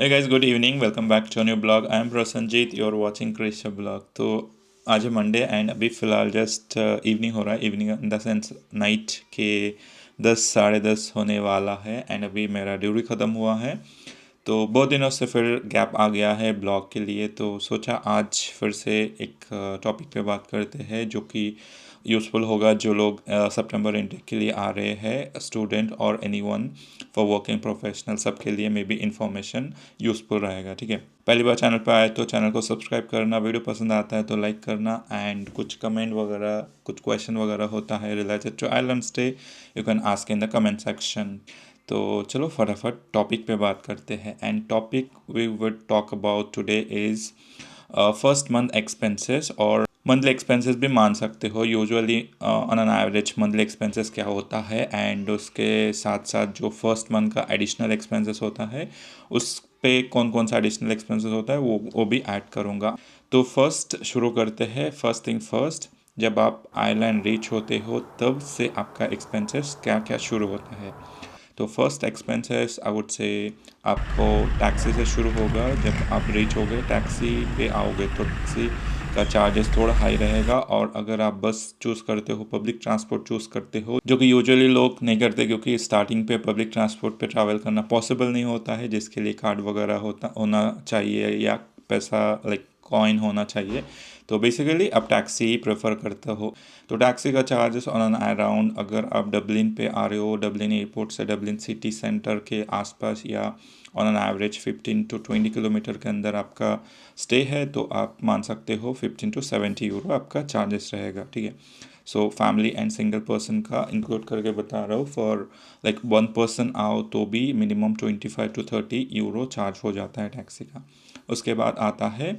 Hey guys, good evening. Welcome back to a new blog. I am Prasanjit. You're watching Krisha blog. तो आज है Monday and अभी फ़िलहाल just evening हो रहा है. Evening in the sense night के 10 साढ़े 10 होने वाला है एंड अभी मेरा ड्यूटी ख़त्म हुआ है. तो बहुत दिनों से फिर गैप आ गया है ब्लॉग के लिए, तो सोचा आज फिर से एक टॉपिक पे बात करते हैं जो कि यूज़फुल होगा जो लोग सितंबर इनटेक के लिए आ रहे हैं, स्टूडेंट और एनीवन फॉर वर्किंग प्रोफेशनल, सबके लिए मे बी इंफॉर्मेशन यूज़फुल रहेगा. ठीक है, पहली बार चैनल पर आए तो चैनल को सब्सक्राइब करना, वीडियो पसंद आता है तो लाइक करना एंड कुछ कमेंट वगैरह, कुछ क्वेश्चन वगैरह होता है related to Ireland stay, you can ask in the comment section. तो चलो फटाफट टॉपिक पे बात करते हैं. And topic we would talk about today is first month expenses, और मंथली एक्सपेंसेस भी मान सकते हो. Usually on an average monthly expenses क्या होता है एंड उसके साथ साथ जो फर्स्ट मंथ का एडिशनल एक्सपेंसेस होता है उस पे कौन कौन सा एडिशनल एक्सपेंसेस होता है वो भी ऐड करूँगा. तो फर्स्ट शुरू करते हैं. फर्स्ट थिंग फर्स्ट, जब आप आइलैंड रीच होते हो तब से आपका एक्सपेंसेस क्या क्या शुरू होता है. तो first expenses I would say आपको टैक्सी से शुरू होगा. जब आप रीच हो गए टैक्सी पे आओगे तो टैक्सी का चार्जेस थोड़ा हाई रहेगा, और अगर आप बस चूज़ करते हो, पब्लिक ट्रांसपोर्ट चूज़ करते हो, जो कि यूजुअली लोग नहीं करते क्योंकि स्टार्टिंग पे पब्लिक ट्रांसपोर्ट पे ट्रैवल करना पॉसिबल नहीं होता है, जिसके लिए कार्ड वगैरह होना चाहिए या पैसा लाइक कॉइन होना चाहिए. तो बेसिकली आप टैक्सी ही प्रेफर करते हो. तो टैक्सी का चार्जेस ऑन एन अराउंड, अगर आप डबलिन पे आ रहे हो, डबलिन एयरपोर्ट से डबलिन सिटी सेंटर के आसपास, या on an average 15 to 20 kilometre के अंदर आपका स्टे है, तो आप मान सकते हो 15 to 70 यूरो आपका चार्जेस रहेगा. ठीक है, so family and single person का इंक्लूड करके बता रहा हूँ. फॉर लाइक वन पर्सन आओ तो भी मिनिमम 25 to 30 यूरो चार्ज हो जाता है टैक्सी का. उसके बाद आता है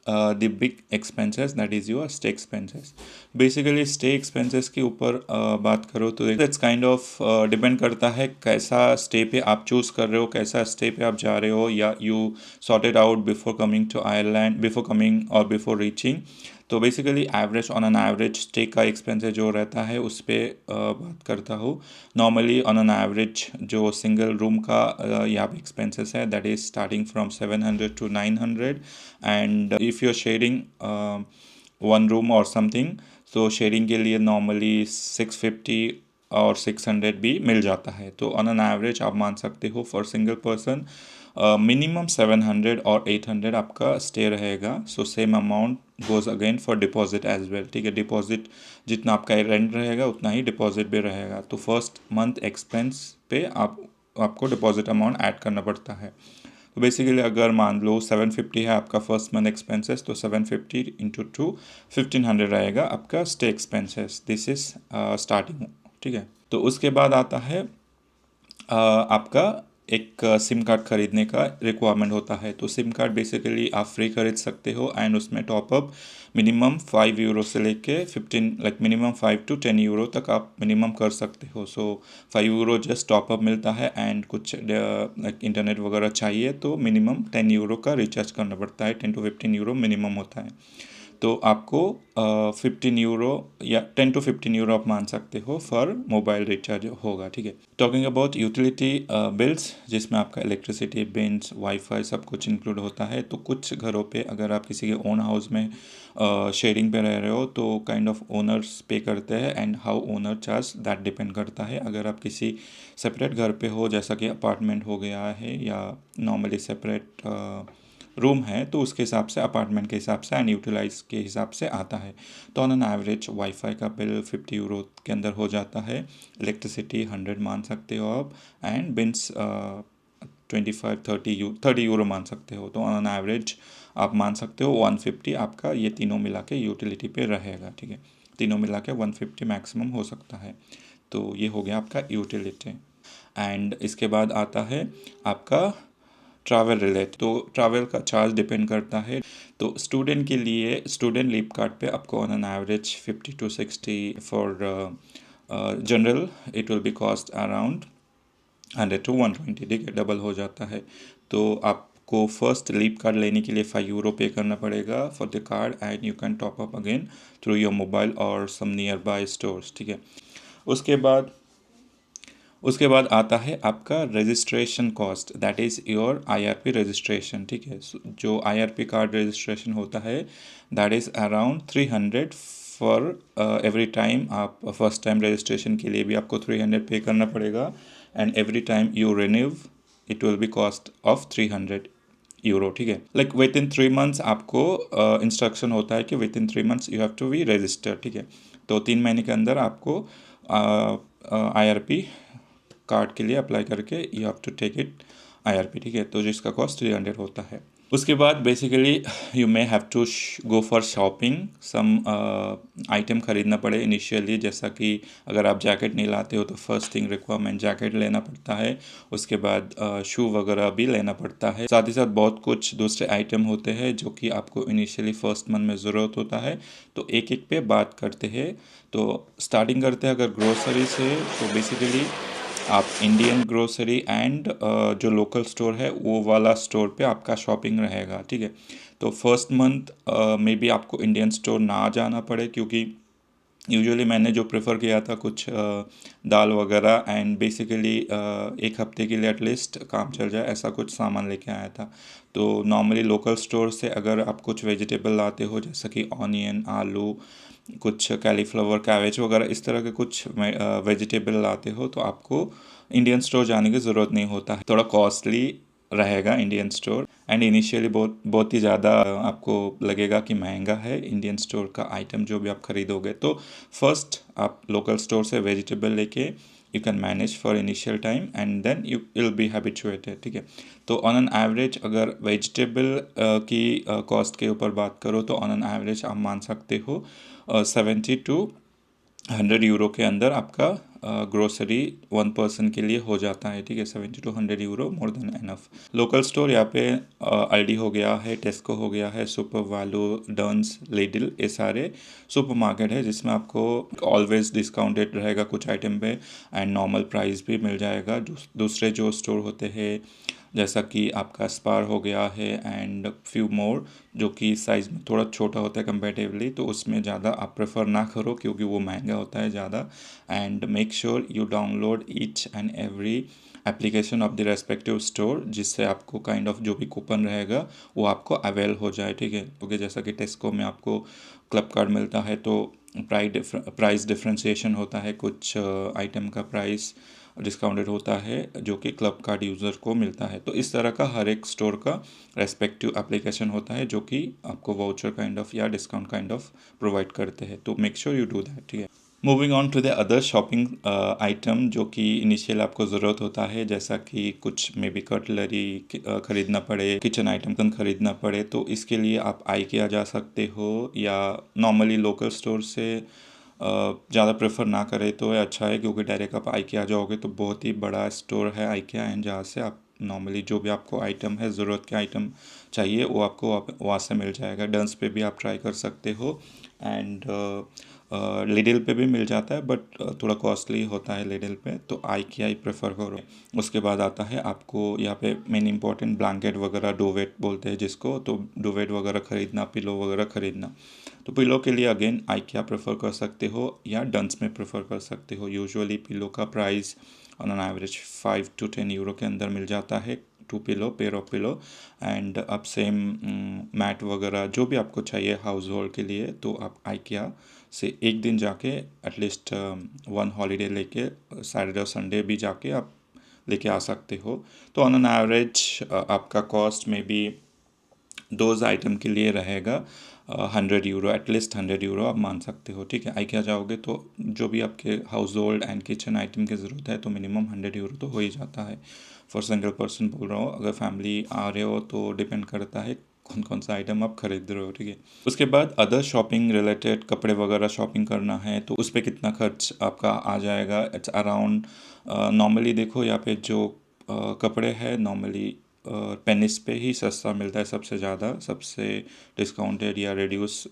the big expenses, that is your stay expenses. Basically stay expenses के ऊपर बात करो तो इट्स काइंड ऑफ डिपेंड करता है कैसा स्टे पे आप चूज़ कर रहे हो, कैसा स्टे पे आप जा रहे हो, या you sorted out before coming to Ireland, before coming और बिफोर रीचिंग. तो basically average on an average stay का एक्सपेंसेस जो रहता है उस पर बात करता हूँ. नॉर्मली ऑन एन एवरेज जो सिंगल रूम का यहाँ पे एक्सपेंसेस है, that is starting from 700 to 900. And if you are sharing one room और समथिंग, तो शेयरिंग के लिए नॉर्मली 650 और 600 भी मिल जाता है. तो ऑन एन एवरेज आप मान सकते हो फॉर सिंगल पर्सन मिनिमम 700 और 800 आपका स्टे रहेगा. So same amount goes again for deposit as well. ठीक है, डिपॉजिट जितना आपका रेंट रहेगा उतना ही डिपॉजिट भी रहेगा. तो फर्स्ट मंथ एक्सपेंस पे आपको डिपॉजिट अमाउंट ऐड करना पड़ता है. तो बेसिकली अगर मान लो 750 है आपका फर्स्ट मंथ एक्सपेंसेस, तो 750 × 2 1500 रहेगा आपका stay expenses. This is starting. ठीक है, तो उसके बाद आता है आपका एक सिम कार्ड खरीदने का रिक्वायरमेंट होता है. तो सिम कार्ड बेसिकली आप फ्री खरीद सकते हो एंड उसमें टॉपअप मिनिमम 5 यूरो से लेके 15, लाइक मिनिमम 5 to 10 यूरो तक आप मिनिमम कर सकते हो. सो 5 यूरो जस्ट टॉपअप मिलता है एंड कुछ लाइक इंटरनेट वगैरह चाहिए तो मिनिमम 10 यूरो का रिचार्ज करना पड़ता है. 10 to 15 यूरो मिनिमम होता है. तो आपको 15 यूरो या 10 to 15 यूरो आप मान सकते हो फॉर मोबाइल रिचार्ज होगा. ठीक है, टॉकिंग अबाउट यूटिलिटी बिल्स, जिसमें आपका इलेक्ट्रिसिटी बिल्स, वाईफाई सब कुछ इंक्लूड होता है. तो कुछ घरों पे अगर आप किसी के ओन हाउस में शेयरिंग पे रह रहे हो तो काइंड ऑफ ओनर्स पे करते हैं and how owner charge that depend करता है. अगर आप किसी सेपरेट घर पे हो, जैसा कि अपार्टमेंट हो गया है या नॉर्मली सेपरेट रूम है, तो उसके हिसाब से अपार्टमेंट के हिसाब से एंड यूटिलाइज के हिसाब से आता है. तो ऑन एन एवरेज वाईफाई का बिल 50 यूरो के अंदर हो जाता है. इलेक्ट्रिसिटी 100 मान सकते हो आप, एंड बिन्स 25 30 यूरो मान सकते हो. तो ऑन एन एवरेज आप मान सकते हो 150 आपका ये तीनों मिला के यूटिलिटी पे रहेगा. ठीक है, तीनों मिला के 150 मैक्सिमम हो सकता है. तो ये हो गया आपका यूटिलिटी. एंड इसके बाद आता है आपका ट्रैवल रिलेट. तो ट्रैवल का चार्ज डिपेंड करता है. तो स्टूडेंट के लिए स्टूडेंट लीव कार्ड पे आपको on an average 50 to 60. For general it will be cost around 100 to 120. ठीक है, डबल हो जाता है. तो आपको फर्स्ट लीव कार्ड लेने के लिए 5 यूरो पे करना पड़ेगा for the card and you can top up again through your mobile और सम नियर बाय स्टोर्स. ठीक है, उसके बाद उसके बाद आता है आपका registration cost, that is your IRP registration, ठीक है। जो आईआरपी कार्ड रजिस्ट्रेशन होता है that is around 300 for every time. आप फर्स्ट टाइम रजिस्ट्रेशन के लिए भी आपको 300 पे करना पड़ेगा, and every time you renew it will be cost of 300 euro, ठीक है। लाइक विद इन 3 मंथ्स आपको इंस्ट्रक्शन होता है कि within 3 months you have to B register, ठीक है। तो 3 महीने के अंदर आपको आईआरपी कार्ड के लिए अप्लाई करके you have to take it IRP, ठीक है। तो जिसका कॉस्ट 300 होता है। उसके बाद basically you may have to go for shopping, some item ख़रीदना पड़े इनिशियली, जैसा कि अगर आप जैकेट नहीं लाते हो तो फर्स्ट थिंग रिक्वायरमेंट जैकेट लेना पड़ता है। उसके बाद शू वगैरह भी लेना पड़ता है। साथ ही साथ बहुत कुछ दूसरे आइटम होते हैं जो कि आपको इनिशियली फर्स्ट मंथ में ज़रूरत होता है। तो एक एक पे बात करते हैं। तो स्टार्टिंग करते हैं अगर ग्रोसरी से, तो बेसिकली आप इंडियन ग्रोसरी एंड जो लोकल स्टोर है वो वाला स्टोर पे आपका शॉपिंग रहेगा, ठीक है। तो फर्स्ट मंथ में भी आपको इंडियन स्टोर ना जाना पड़े, क्योंकि यूजुअली मैंने जो प्रेफर किया था कुछ दाल वगैरह एंड बेसिकली एक हफ्ते के लिए एटलीस्ट काम चल जाए ऐसा कुछ सामान लेके आया था। तो नॉर्मली लोकल स्टोर से अगर आप कुछ वेजिटेबल लाते हो, जैसा कि ऑनियन, आलू, कुछ कैलीफ्लावर, कैबेज वगैरह इस तरह के कुछ वेजिटेबल लाते हो, तो आपको इंडियन स्टोर जाने की ज़रूरत नहीं होता है। थोड़ा कॉस्टली रहेगा इंडियन स्टोर, एंड इनिशियली बहुत बहुत ही ज़्यादा आपको लगेगा कि महंगा है इंडियन स्टोर का आइटम जो भी आप खरीदोगे। तो फर्स्ट आप लोकल स्टोर से वेजिटेबल लेके you can manage for initial time and then you will be habituated, ठीक है। तो ऑन एन एवरेज अगर वेजिटेबल की कॉस्ट के ऊपर बात करो तो ऑन एन एवरेज आप मान सकते हो 70 to 100 यूरो के अंदर आपका ग्रोसरी वन पर्सन के लिए हो जाता है, ठीक है। 70 to 100 euro more than enough. Local store यहाँ पे अल्डी हो गया है, टेस्को हो गया है, सुपर वैल्यू, डर्न्स, लिडिल, ये सारे सुपर मार्केट है जिसमें आपको ऑलवेज डिस्काउंटेड रहेगा कुछ आइटम पे, एंड नॉर्मल प्राइस भी मिल जाएगा। दूसरे जो स्टोर होते हैं जैसा कि आपका स्पार हो गया है एंड फ्यू मोर, जो कि साइज़ में थोड़ा छोटा होता है कंपेरेटिवली, तो उसमें ज़्यादा आप प्रेफर ना करो क्योंकि वो महंगा होता है ज़्यादा। And make sure you download each and every application of the respective store, जिससे आपको काइंड ऑफ जो भी कूपन रहेगा वो आपको अवेल हो जाए, ठीक है। क्योंकि जैसा कि टेस्को में आपको क्लब कार्ड मिलता है तो प्राइस डिफ्रेंशिएशन होता है, कुछ आइटम का प्राइस डिस्काउंटेड होता है जो कि क्लब कार्ड यूज़र को मिलता है। तो इस तरह का हर एक स्टोर का रेस्पेक्टिव एप्लीकेशन होता है जो कि आपको वाउचर काइंड ऑफ या डिस्काउंट काइंड ऑफ प्रोवाइड करते हैं। तो make sure you do that, ठीक है। Moving on to the other shopping item जो कि इनिशियल आपको ज़रूरत होता है, जैसा कि कुछ मे बी कटलरी ख़रीदना पड़े, किचन आइटम ख़रीदना पड़े, तो इसके लिए आप आइकिया जा सकते हो, या नॉर्मली लोकल स्टोर से ज़्यादा प्रेफर ना करें तो ये अच्छा है, क्योंकि डायरेक्ट आप आइकिया जाओगे तो बहुत ही बड़ा स्टोर है आइकिया, एंड जहाँ से आप नॉर्मली जो भी आपको आइटम है, ज़रूरत के आइटम चाहिए वो आपको वहाँ से मिल जाएगा। डंस पे भी आप ट्राई कर सकते हो, एंड लिडिल पे भी मिल जाता है, बट थोड़ा कॉस्टली होता है लिडिल पे, तो आइकिया ही प्रेफर करो। उसके बाद आता है आपको यहाँ पे मेन इंपॉर्टेंट ब्लैंकेट वगैरह, डोवेट बोलते हैं जिसको, तो डोवेट वगैरह ख़रीदना, पिलो वगैरह ख़रीदना। तो पिलो के लिए अगेन आइकिया प्रेफर कर सकते हो या डंस में प्रेफर कर सकते हो। यूजुअली पिलो का price on an average 5 to 10 euro के अंदर मिल जाता है, to pillow, pair of pillow. And अब सेम मैट वगैरह जो भी आपको चाहिए हाउस होल्ड के लिए, तो आप आइकिया से एक दिन जाके एटलीस्ट वन हॉलीडे लेके सैटरडे और संडे भी जाके आप लेके आ सकते हो। तो ऑन एन एवरेज आपका कॉस्ट में भी दोज आइटम के लिए रहेगा 100 यूरो, एटलीस्ट 100 यूरो आप मान सकते हो, ठीक है। आइकिया जाओगे तो जो भी आपके house hold and kitchen item की ज़रूरत है तो मिनिमम 100 यूरो तो हो ही जाता है। फॉर सिंगल पर्सन बोल रहा हूँ, अगर फैमिली आ रहे हो तो डिपेंड करता है कौन कौन सा आइटम आप खरीद रहे हो, ठीक है। उसके बाद अदर शॉपिंग रिलेटेड, कपड़े वगैरह शॉपिंग करना है तो उस पर कितना खर्च आपका आ जाएगा। इट्स अराउंड, नॉर्मली देखो यहाँ पे जो कपड़े हैं नॉर्मली पेनिस पे ही सस्ता मिलता है सबसे ज़्यादा, सबसे डिस्काउंटेड या रेड्यूस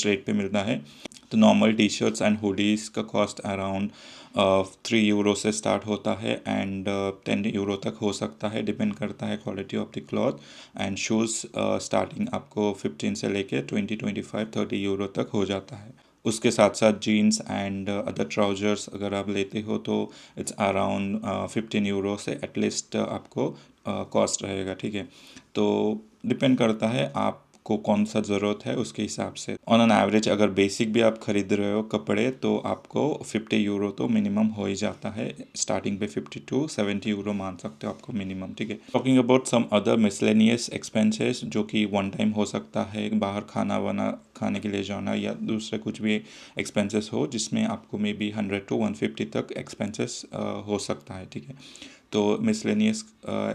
रेट पे मिलता है। तो normal T shirts and hoodies का कॉस्ट अराउंड 3 यूरो से स्टार्ट होता है एंड 10 यूरो तक हो सकता है, डिपेंड करता है quality of the cloth. And shoes starting आपको 15 से लेके 20, 25, 30 यूरो तक हो जाता है। उसके साथ साथ जीन्स एंड अदर ट्राउजर्स अगर आप लेते हो तो इट्स अराउंड 15 यूरो से एटलीस्ट आपको कॉस्ट रहेगा, ठीक है। तो डिपेंड करता है आपको कौन सा ज़रूरत है उसके हिसाब से। ऑन एन एवरेज अगर बेसिक भी आप खरीद रहे हो कपड़े तो आपको 50 यूरो तो मिनिमम हो ही जाता है। स्टार्टिंग पे 50 to 70 यूरो मान सकते हो आपको मिनिमम, ठीक है। Talking about some other miscellaneous expenses जो कि वन टाइम हो सकता है, बाहर खाना वाना खाने के लिए जाना या दूसरे कुछ भी एक्सपेंसेस हो जिसमें आपको मे बी 100 to 150 तक एक्सपेंसेस हो सकता है, ठीक है। तो मिसलेनियस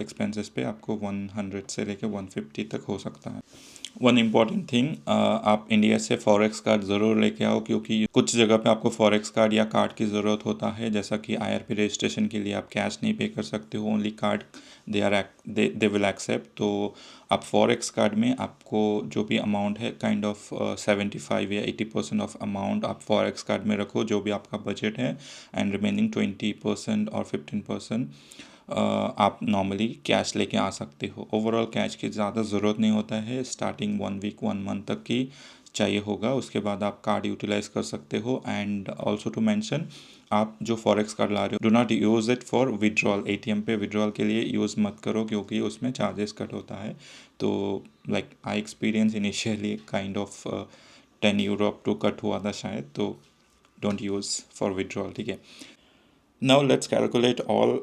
एक्सपेंसेस पे आपको 100 से लेकर 150 तक हो सकता है। वन इम्पॉर्टेंट थिंग, आप इंडिया से फॉरेक्स कार्ड ज़रूर लेके आओ क्योंकि कुछ जगह पे आपको फॉरेक्स कार्ड या कार्ड की ज़रूरत होता है, जैसा कि आईआरपी रजिस्ट्रेशन के लिए आप कैश नहीं पे कर सकते हो, only card they will accept. तो आप फॉरेक्स कार्ड में आपको जो भी अमाउंट है काइंड ऑफ 75 या 80% ऑफ अमाउंट आप फॉरेक्स कार्ड में रखो जो भी आपका बजट है, एंड रिमेनिंग 20% और 15% आप नॉर्मली कैश लेके आ सकते हो। ओवरऑल कैश की ज़्यादा ज़रूरत नहीं होता है, स्टार्टिंग 1 वीक 1 मंथ तक की चाहिए होगा, उसके बाद आप कार्ड यूटिलाइज कर सकते हो। एंड ऑल्सो टू मेंशन, आप जो फॉरेक्स कार्ड ला रहे हो do not use it for withdrawal, ATM पे विड्रॉल के लिए यूज़ मत करो क्योंकि उसमें चार्जेस कट होता है। तो like I experience initially kind of 10 euro up to cut हुआ था शायद, तो डोंट यूज़ फॉर विड्रॉल, ठीक है। नाउ लेट्स कैलकुलेट ऑल,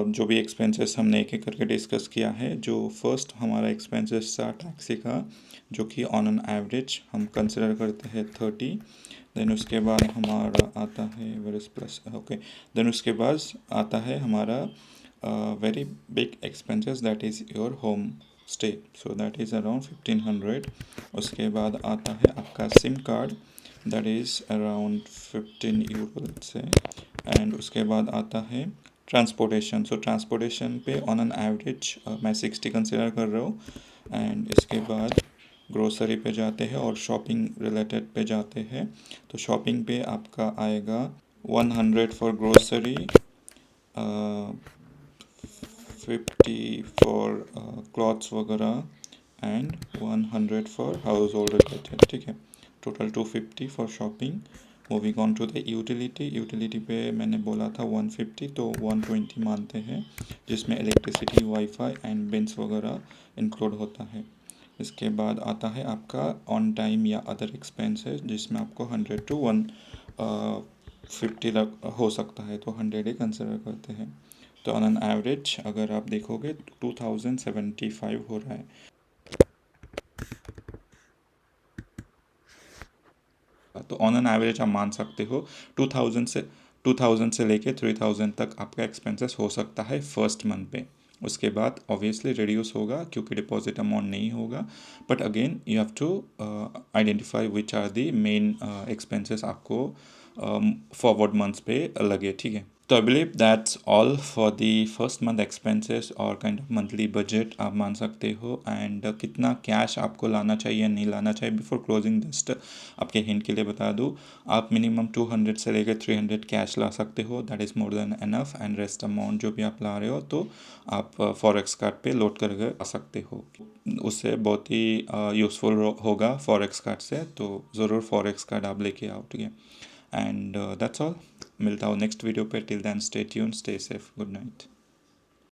जो भी एक्सपेंसेस हमने एक एक करके डिस्कस किया है। जो फर्स्ट हमारा एक्सपेंसेस था टैक्सी का, जो कि ऑन एन एवरेज हम कंसिडर करते हैं 30। देन उसके बाद हमारा आता है वेरिस प्लस, ओके। देन उसके बाद आता है हमारा very big expenses that is your home stay, so that is around 1500। उसके बाद आता है आपका SIM card, that is around 15 euro से। एंड उसके बाद आता है ट्रांसपोर्टेशन, सो ट्रांसपोर्टेशन पे ऑन एन एवरेज मैं 60 कंसिडर कर रहा हूँ। एंड इसके बाद ग्रोसरी पे जाते हैं और शॉपिंग रिलेटेड पे जाते हैं। तो शॉपिंग पे आपका आएगा 100 फॉर ग्रोसरी, 50 फॉर क्लॉथ्स वगैरह, and 100 for household related, ठीक है। Total 250 for shopping. Moving on to the utility पे मैंने बोला था 150, तो 120 मानते हैं, जिसमें इलेक्ट्रिसिटी, वाईफाई एंड बिल्स वगैरह इंक्लूड होता है। इसके बाद आता है आपका ऑन टाइम या अदर एक्सपेंसेस, जिसमें आपको 100 to 150 हो सकता है, तो 100 ही कंसिडर करते हैं। तो ऑन एन एवरेज अगर आप देखोगे 2075 हो रहा है। तो ऑन एन एवरेज आप मान सकते हो 2000 से लेके 3000 तक आपका एक्सपेंसेस हो सकता है फर्स्ट मंथ पे। उसके बाद ऑब्वियसली रिड्यूस होगा क्योंकि डिपॉजिट अमाउंट नहीं होगा, but again you have to identify which are the main expenses आपको फॉरवर्ड मंथ्स पे लगे, ठीक है। तो I believe that's all for the first month expenses और काइंड ऑफ मंथली बजट आप मान सकते हो। एंड कितना कैश आपको लाना चाहिए नहीं लाना चाहिए, बिफोर क्लोजिंग जस्ट आपके हिंट के लिए बता दूँ, आप मिनिमम 200 से लेकर 300 कैश ला सकते हो, that is more than enough. And rest amount जो भी आप ला रहे हो तो आप फॉरेक्स कार्ड पे लोड करके आ सकते हो, उससे बहुत ही यूज़फुल होगा फॉरेक्स कार्ड से। तो ज़रूर फॉरेक्स कार्ड आप लेके आओ, ठीक है। एंड दैट्स ऑल, मिलता हूँ नेक्स्ट वीडियो पे। Till then stay tune, stay safe, good night.